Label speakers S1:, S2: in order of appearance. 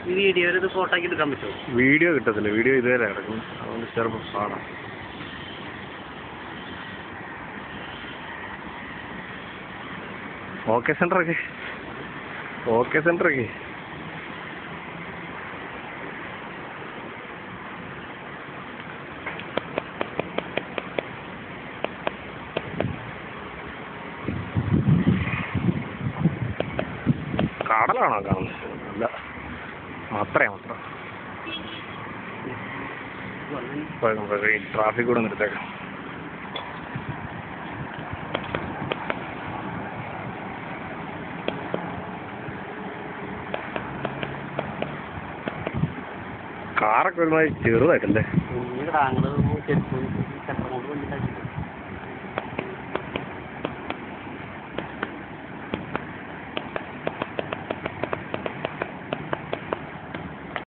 S1: ഈ വീഡിയോയിൽ ഇത് ഫോട്ടോ ആക്കി എടുക്കാൻ പറ്റുമോ?
S2: വീഡിയോ കിട്ടത്തില്ല, വീഡിയോ ഇതുവരെ കിടക്കും, അതുകൊണ്ട് ചിലപ്പോൾ പാടാം. ഓക്കെ സെൻ്ററൊക്കെ കടലാണോ കാണുന്നത്? അല്ല, മാത്രം ട്രാഫിക് കൂടെ നിർത്തേക്കാം. കാറൊക്കെ ഒരുമാതിരി ചെറുതായിട്ടല്ലേ?